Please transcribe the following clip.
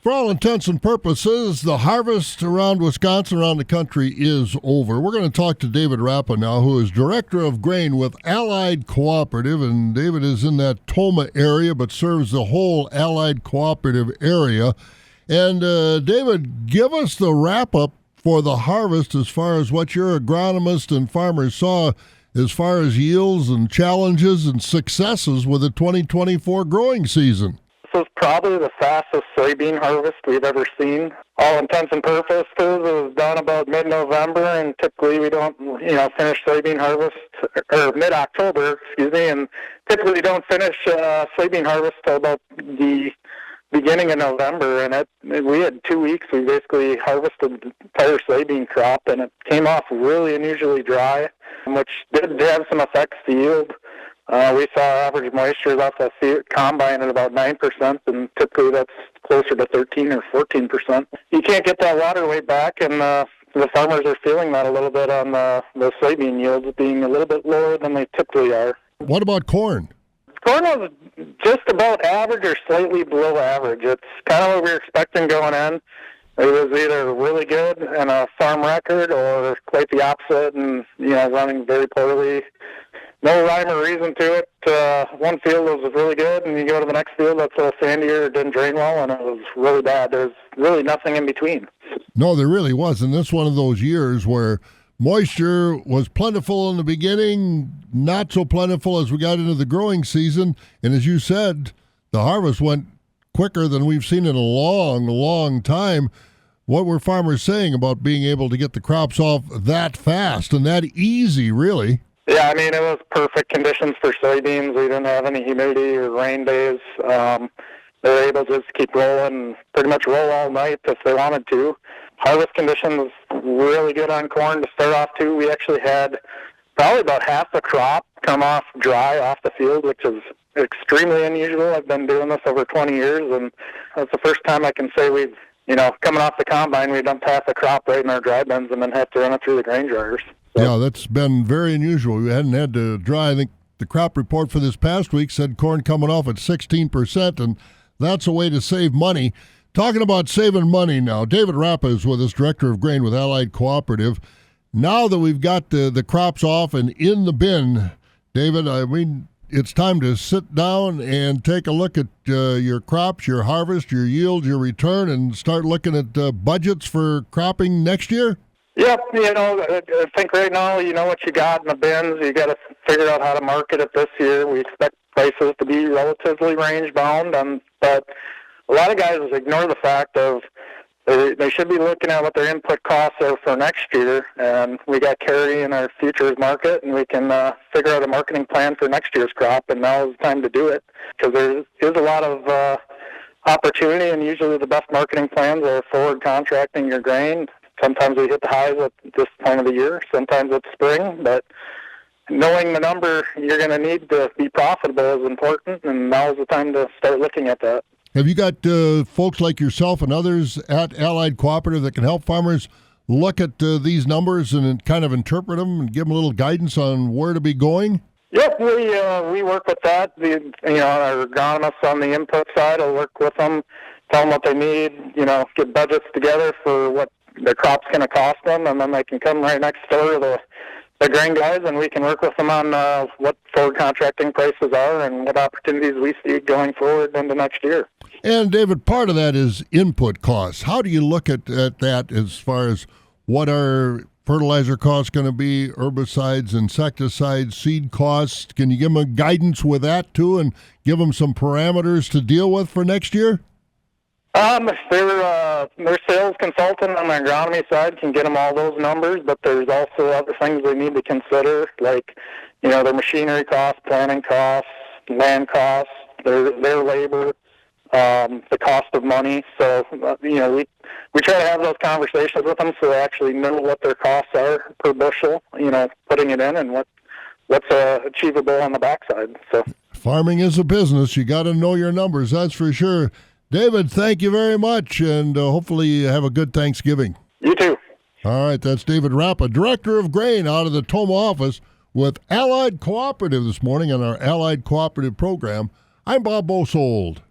For all intents and purposes, the harvest around Wisconsin, around the country, is over. We're going to talk to David Rappa now, who is Director of Grain with Allied Cooperative. And David is in that Tomah area, but serves the whole Allied Cooperative area. And David, give us the wrap-up for the harvest as far as what your agronomist and farmers saw as far as yields and challenges and successes with the 2024 growing season. This is probably the fastest soybean harvest we've ever seen. All intents and purposes, it was done about mid-November, and typically we don't, finish soybean harvest, or mid-October, and typically don't finish soybean harvest till about the beginning of November, and we had 2 weeks. We basically harvested the entire soybean crop, and it came off really unusually dry, which did have some effects to yield. We saw average moisture off the combine at about 9%, and typically that's closer to 13 or 14%. You can't get that water weight back, and the farmers are feeling that a little bit on the soybean yields being a little bit lower than they typically are. What about corn? Corn was just about average or slightly below average. It's kind of what we were expecting going in. It was either really good and a farm record, or quite the opposite and, running very poorly. No rhyme or reason to it. One field was really good, and you go to the next field that's a little sandier, didn't drain well, and it was really bad. There's really nothing in between. No, there really wasn't. This one of those years where moisture was plentiful in the beginning, not so plentiful as we got into the growing season, and as you said, the harvest went quicker than we've seen in a long, long time. What were farmers saying about being able to get the crops off that fast and that easy, really? Yeah, it was perfect conditions for soybeans. We didn't have any humidity or rain days. They were able to just keep rolling, pretty much roll all night if they wanted to. Harvest conditions really good on corn to start off, too. We actually had probably about half the crop come off dry off the field, which is extremely unusual. I've been doing this over 20 years, and that's the first time I can say we've, coming off the combine, we dumped half the crop right in our dry bins and then have to run it through the grain dryers. Yeah, that's been very unusual. We hadn't had to dry. I think the crop report for this past week said corn coming off at 16%, and that's a way to save money. Talking about saving money now, David Rappa is with us, Director of Grain with Allied Cooperative. Now that we've got the crops off and in the bin, David, it's time to sit down and take a look at your crops, your harvest, your yield, your return, and start looking at budgets for cropping next year? Yep, I think right now you know what you got in the bins. You got to figure out how to market it this year. We expect prices to be relatively range-bound, but a lot of guys ignore the fact of they should be looking at what their input costs are for next year, and we got carry in our futures market, and we can figure out a marketing plan for next year's crop, and now is the time to do it, because there is a lot of opportunity, and usually the best marketing plans are forward contracting your grain. Sometimes we hit the highs at this time of the year, sometimes it's spring, but knowing the number you're going to need to be profitable is important, and now is the time to start looking at that. Have you got folks like yourself and others at Allied Cooperative that can help farmers look at these numbers and kind of interpret them and give them a little guidance on where to be going? Yep, we work with that. Our agronomists on the input side will work with them, tell them what they need, get budgets together for what the crop's going to cost them, and then they can come right next door to the grain guys, and we can work with them on what forward contracting prices are and what opportunities we see going forward into next year. And, David, part of that is input costs. How do you look at that as far as what are fertilizer costs going to be, herbicides, insecticides, seed costs? Can you give them a guidance with that, too, and give them some parameters to deal with for next year? Their sales consultant on the agronomy side can get them all those numbers, but there's also other things they need to consider, like, their machinery costs, planting costs, land costs, their labor, the cost of money. So, we try to have those conversations with them so they actually know what their costs are per bushel, putting it in, and what's achievable on the backside. So, farming is a business. You got to know your numbers, that's for sure. David, thank you very much, and hopefully you have a good Thanksgiving. You too. All right, that's David Rappa, Director of Grain out of the Tomah office with Allied Cooperative this morning on our Allied Cooperative program. I'm Bob Bosold.